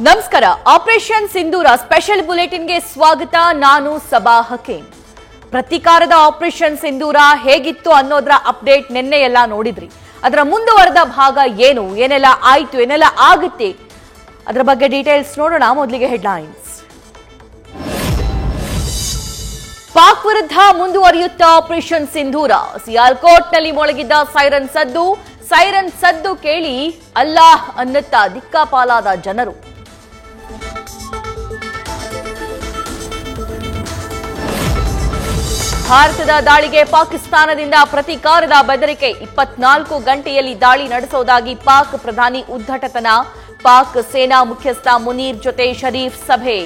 ನಮಸ್ಕಾರ. ಆಪರೇಷನ್ ಸಿಂಧೂರ ಸ್ಪೆಷಲ್ ಬುಲೆಟಿನ್ಗೆ ಸ್ವಾಗತ. ನಾನು ಸಬಾ ಹಕೀಂ. ಪ್ರತಿಕಾರದ ಆಪರೇಷನ್ ಸಿಂಧೂರ ಹೇಗಿತ್ತು ಅನ್ನೋದರ ಅಪ್ಡೇಟ್ ನಿನ್ನೆ ಎಲ್ಲ ನೋಡಿದ್ರಿ. ಅದರ ಮುಂದುವರೆದ ಭಾಗ ಏನೆಲ್ಲ ಆಯ್ತು, ಏನೆಲ್ಲ ಆಗುತ್ತೆ, ಅದರ ಬಗ್ಗೆ ಡೀಟೇಲ್ಸ್ ನೋಡೋಣ. ಮೊದಲಿಗೆ ಹೆಡ್ಲೈನ್ಸ್. ಪಾಕ್ ವಿರುದ್ಧ ಮುಂದುವರಿಯುತ್ತಾ ಆಪರೇಷನ್ ಸಿಂಧೂರ. ಸಿಯಾಲ್ಕೋಟ್ನಲ್ಲಿ ಮೊಳಗಿದ್ದ ಸೈರನ್ ಸದ್ದು ಕೇಳಿ ಅಲ್ಲಾಹ್ ಅನ್ನುತ್ತಾ ದಿಕ್ಕಾಪಾಲಾದ ಜನರು. ಭಾರತದ ದಾಳಿಗೆ ಪಾಕಿಸ್ತಾನದಿಂದ ಪ್ರತೀಕಾರದ ಬೆದರಿಕೆ. 24 ಗಂಟೆಯಲ್ಲಿ ದಾಳಿ ನಡೆಸುವುದಾಗಿ ಪಾಕ್ ಪ್ರಧಾನಿ ಉದ್ಧಟತನ. ಪಾಕ್ ಸೇನಾ ಮುಖ್ಯಸ್ಥ ಮುನೀರ್ ಜೊತೆ ಶರೀಫ್ ಸಭೆ.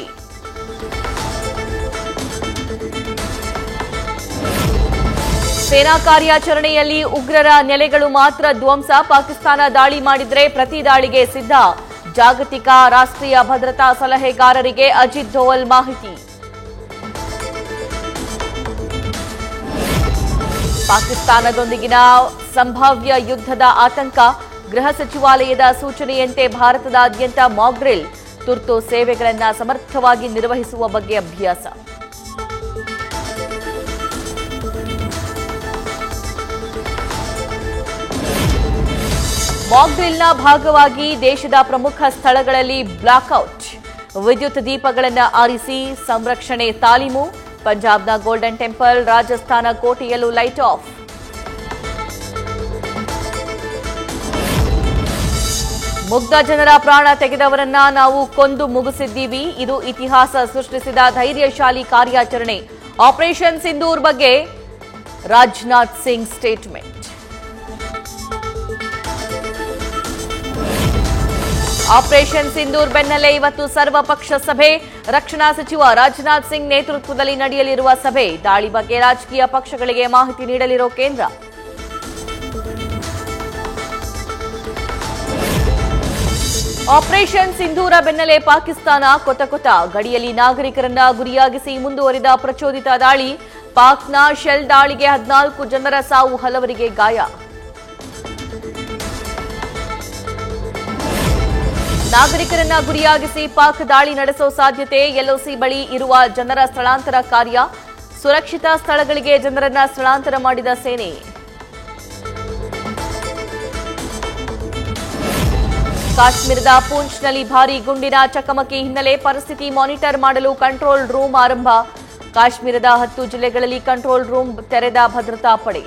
ಸೇನಾ ಕಾರ್ಯಾಚರಣೆಯಲ್ಲಿ ಉಗ್ರರ ನೆಲೆಗಳು ಮಾತ್ರ ಧ್ವಂಸ. ಪಾಕಿಸ್ತಾನ ದಾಳಿ ಮಾಡಿದ್ರೆ ಪ್ರತಿ ದಾಳಿಗೆ ಸಿದ್ಧ. ಜಾಗತಿಕ ರಾಷ್ಟ್ರೀಯ ಭದ್ರತಾ ಸಲಹೆಗಾರರಿಗೆ ಅಜಿತ್ ಧೋವಲ್ ಮಾಹಿತಿ. ಪಾಕಿಸ್ತಾನದೊಂದಿಗಿನ ಸಂಭಾವ್ಯ ಯುದ್ಧದ ಆತಂಕ. ಗೃಹ ಸಚಿವಾಲಯದ ಸೂಚನೆಯಂತೆ ಭಾರತದಾದ್ಯಂತ ಮಾಕ್ ಡ್ರಿಲ್. ತುರ್ತು ಸೇವೆಗಳನ್ನು ಸಮರ್ಥವಾಗಿ ನಿರ್ವಹಿಸುವ ಬಗ್ಗೆ ಅಭ್ಯಾಸ. ಮಾಕ್ ಡ್ರಿಲ್ನ ಭಾಗವಾಗಿ ದೇಶದ ಪ್ರಮುಖ ಸ್ಥಳಗಳಲ್ಲಿ ಬ್ಲಾಕ್ಔಟ್. ವಿದ್ಯುತ್ ದೀಪಗಳನ್ನು ಆರಿಸಿ ಸಂರಕ್ಷಣೆ ತಾಲೀಮು. ಪಂಜಾಬ್ನ ಗೋಲ್ಡನ್ ಟೆಂಪಲ್, ರಾಜಸ್ಥಾನ ಕೋಟೆಯಲ್ಲೂ ಲೈಟ್ ಆಫ್. ಮುಗ್ಧ ಜನರ ಪ್ರಾಣ ತೆಗೆದವರನ್ನ ನಾವು ಕೊಂದು ಮುಗಿಸಿದ್ದೀವಿ. ಇದು ಇತಿಹಾಸ ಸೃಷ್ಟಿಸಿದ ಧೈರ್ಯಶಾಲಿ ಕಾರ್ಯಾಚರಣೆ. ಆಪರೇಷನ್ ಸಿಂಧೂರ್ ಬಗ್ಗೆ ರಾಜನಾಥ್ ಸಿಂಗ್ ಸ್ಟೇಟ್ಮೆಂಟ್. ಆಪರೇಷನ್ ಸಿಂಧೂರ್ ಬೆನ್ನಲ್ಲೇ ಇವತ್ತು ಸರ್ವಪಕ್ಷ ಸಭೆ. ರಕ್ಷಣಾ ಸಚಿವ ರಾಜನಾಥ್ ಸಿಂಗ್ ನೇತೃತ್ವದಲ್ಲಿ ನಡೆಯಲಿರುವ ಸಭೆ. ದಾಳಿ ಬಗ್ಗೆ ರಾಜಕೀಯ ಪಕ್ಷಗಳಿಗೆ ಮಾಹಿತಿ ನೀಡಲಿರೋ ಕೇಂದ್ರ. ಆಪರೇಷನ್ ಸಿಂಧೂರ ಬೆನ್ನಲ್ಲೇ ಪಾಕಿಸ್ತಾನ ಕೊತ ಗಡಿಯಲ್ಲಿ ನಾಗರಿಕರನ್ನ ಗುರಿಯಾಗಿಸಿ ಮುಂದುವರಿದ ಪ್ರಚೋದಿತ ದಾಳಿ. ಪಾಕ್ನ ಶೆಲ್ ದಾಳಿಗೆ 14 ಜನರ ಸಾವು, ಹಲವರಿಗೆ ಗಾಯ. ನಾಗರಿಕರನ್ನ ಗುರಿಯಾಗಿಸಿ ಪಾಕ್ ದಾಳಿ ನಡೆಸೋ ಸಾಧ್ಯತೆ. ಎಲ್ಒಸಿ ಬಳಿ ಇರುವ ಜನರ ಸ್ಥಳಾಂತರ ಕಾರ್ಯ. ಸುರಕ್ಷಿತ ಸ್ಥಳಗಳಿಗೆ ಜನರನ್ನ ಸ್ಥಳಾಂತರ ಮಾಡಿದ ಸೇನೆ. ಕಾಶ್ಮೀರದ ಪೂಂಚ್ನಲ್ಲಿ ಭಾರೀ ಗುಂಡಿನ ಚಕಮಕಿ ಹಿನ್ನೆಲೆ ಪರಿಸ್ಥಿತಿ ಮಾನಿಟರ್ ಮಾಡಲು ಕಂಟ್ರೋಲ್ ರೂಮ್ ಆರಂಭ. ಕಾಶ್ಮೀರದ 10 ಜಿಲ್ಲೆಗಳಲ್ಲಿ ಕಂಟ್ರೋಲ್ ರೂಮ್ ತೆರೆದ ಭದ್ರತಾ ಪಡೆ.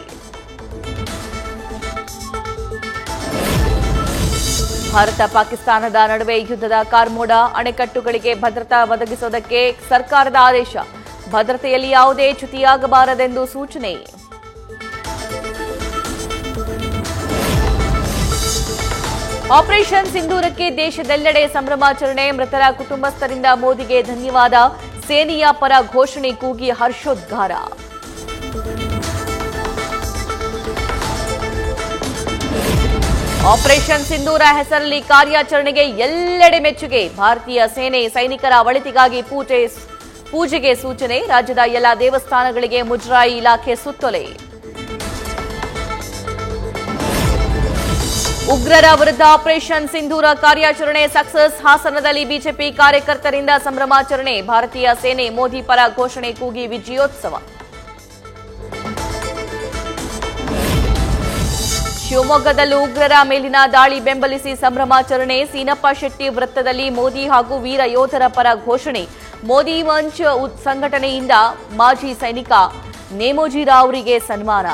ಭಾರತ ಪಾಕಿಸ್ತಾನದ ನಡುವೆ ಯುದ್ಧದ ಕಾರ್ಮೋಡ. ಅಣೆಕಟ್ಟುಗಳಿಗೆ ಭದ್ರತಾ ಒದಗಿಸುವುದಕ್ಕೆ ಸರ್ಕಾರದ ಆದೇಶ. ಭದ್ರತೆಯಲ್ಲಿ ಯಾವುದೇ ಚ್ಯುತಿಯಾಗಬಾರದೆಂದು ಸೂಚನೆ. ಆಪರೇಷನ್ ಸಿಂಧೂರಕ್ಕೆ ದೇಶದೆಲ್ಲೆಡೆ ಸಂಭ್ರಮಾಚರಣೆ. ಮೃತರ ಕುಟುಂಬಸ್ಥರಿಂದ ಮೋದಿಗೆ ಧನ್ಯವಾದ. ಸೇನೆಯ ಪರ ಘೋಷಣೆ ಕೂಗಿ ಹರ್ಷೋದ್ಗಾರ. ಆಪರೇಷನ್ ಸಿಂಧೂರ ಹೆಸರಲ್ಲಿ ಕಾರ್ಯಾಚರಣೆಗೆ ಎಲ್ಲೆಡೆ ಮೆಚ್ಚುಗೆ. ಭಾರತೀಯ ಸೇನೆ ಸೈನಿಕರ ಒಳಿತಿಗಾಗಿ ಪೂಜೆಗೆ ಸೂಚನೆ. ರಾಜ್ಯದ ಎಲ್ಲ ದೇವಸ್ಥಾನಗಳಿಗೆ ಮುಜರಾಯಿ ಇಲಾಖೆ ಸುತ್ತೋಲೆ. ಉಗ್ರರ ವಿರುದ್ಧ ಆಪರೇಷನ್ ಸಿಂಧೂರ ಕಾರ್ಯಾಚರಣೆ ಸಕ್ಸಸ್. ಹಾಸನದಲ್ಲಿ ಬಿಜೆಪಿ ಕಾರ್ಯಕರ್ತರಿಂದ ಸಂಭ್ರಮಾಚರಣೆ. ಭಾರತೀಯ ಸೇನೆ ಮೋದಿ ಪರ ಘೋಷಣೆ ಕೂಗಿ ವಿಜಯೋತ್ಸವ. ಶಿವಮೊಗ್ಗದಲ್ಲೂ ಉಗ್ರರ ಮೇಲಿನ ದಾಳಿ ಬೆಂಬಲಿಸಿ ಸಂಭ್ರಮಾಚರಣೆ. ಸೀನಪ್ಪ ಶೆಟ್ಟಿ ವೃತ್ತದಲ್ಲಿ ಮೋದಿ ಹಾಗೂ ವೀರ ಯೋಧರ ಪರ ಘೋಷಣೆ. ಮೋದಿ ಮಂಚ್ ಸಂಘಟನೆಯಿಂದ ಮಾಜಿ ಸೈನಿಕ ನೇಮೋಜಿ ರಾವ್ರಿಗೆ ಸನ್ಮಾನ.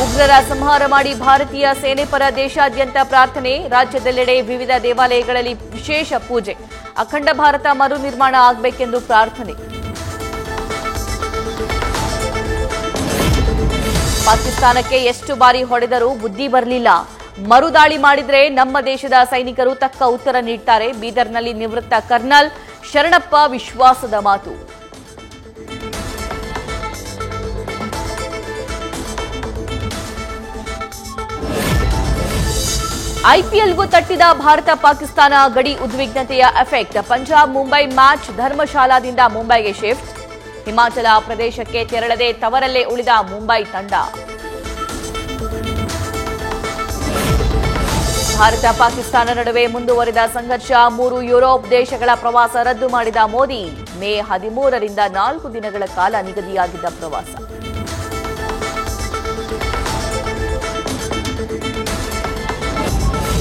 ಉಗ್ರರ ಸಂಹಾರ ಮಾಡಿ ಭಾರತೀಯ ಸೇನೆ ಪರ ದೇಶಾದ್ಯಂತ ಪ್ರಾರ್ಥನೆ. ರಾಜ್ಯದೆಲ್ಲೆಡೆ ವಿವಿಧ ದೇವಾಲಯಗಳಲ್ಲಿ ವಿಶೇಷ ಪೂಜೆ. ಅಖಂಡ ಭಾರತ ಮರು ನಿರ್ಮಾಣ ಆಗಬೇಕೆಂದು ಪ್ರಾರ್ಥನೆ. ಪಾಕಿಸ್ತಾನಕ್ಕೆ ಎಷ್ಟು ಬಾರಿ ಹೊಡೆದರೂ ಬುದ್ಧಿ ಬರಲಿಲ್ಲ. ಮರುದಾಳಿ ಮಾಡಿದ್ರೆ ನಮ್ಮ ದೇಶದ ಸೈನಿಕರು ತಕ್ಕ ಉತ್ತರ ನೀಡ್ತಾರೆ. ಬೀದರ್ನಲ್ಲಿ ನಿವೃತ್ತ ಕರ್ನಲ್ ಶರಣಪ್ಪ ವಿಶ್ವಾಸದ ಮಾತು. ಐಪಿಎಲ್ಗೂ ತಟ್ಟಿದ ಭಾರತ ಪಾಕಿಸ್ತಾನ ಗಡಿ ಉದ್ವಿಗ್ನತೆಯ ಎಫೆಕ್ಟ್. ಪಂಜಾಬ್ ಮುಂಬೈ ಮ್ಯಾಚ್ ಧರ್ಮಶಾಲಾದಿಂದ ಮುಂಬೈಗೆ ಶಿಫ್ಟ್. ಹಿಮಾಚಲ ಪ್ರದೇಶಕ್ಕೆ ತೆರಳದೆ ತವರಲ್ಲೇ ಉಳಿದ ಮುಂಬೈ ತಂಡ. ಭಾರತ ಪಾಕಿಸ್ತಾನ ನಡುವೆ ಮುಂದುವರಿದ ಸಂಘರ್ಷ, 3 ಯುರೋಪ್ ದೇಶಗಳ ಪ್ರವಾಸ ರದ್ದು ಮಾಡಿದ ಮೋದಿ. ಮೇ 13ರಿಂದ 4 ದಿನಗಳ ಕಾಲ ನಿಗದಿಯಾಗಿದ್ದ ಪ್ರವಾಸ.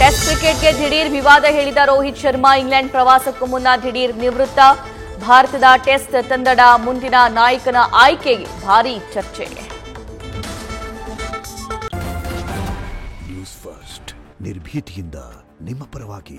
ಟೆಸ್ಟ್ ಕ್ರಿಕೆಟ್ಗೆ ದಿಢೀರ್ ವಿವಾದ ಹೇಳಿದ ರೋಹಿತ್ ಶರ್ಮಾ. ಇಂಗ್ಲೆಂಡ್ ಪ್ರವಾಸಕ್ಕೂ ಮುನ್ನ ದಿಢೀರ್ ನಿವೃತ್ತ. ಭಾರತದ ಟೆಸ್ಟ್ ತಂಡದ ಮುಂದಿನ ನಾಯಕನ ಆಯ್ಕೆಗೆ ಭಾರೀ ಚರ್ಚೆ. ನ್ಯೂಸ್ ಫಸ್ಟ್ ನಿರ್ಭೀತಿಯಿಂದ ನಿಮ್ಮ ಪರವಾಗಿ.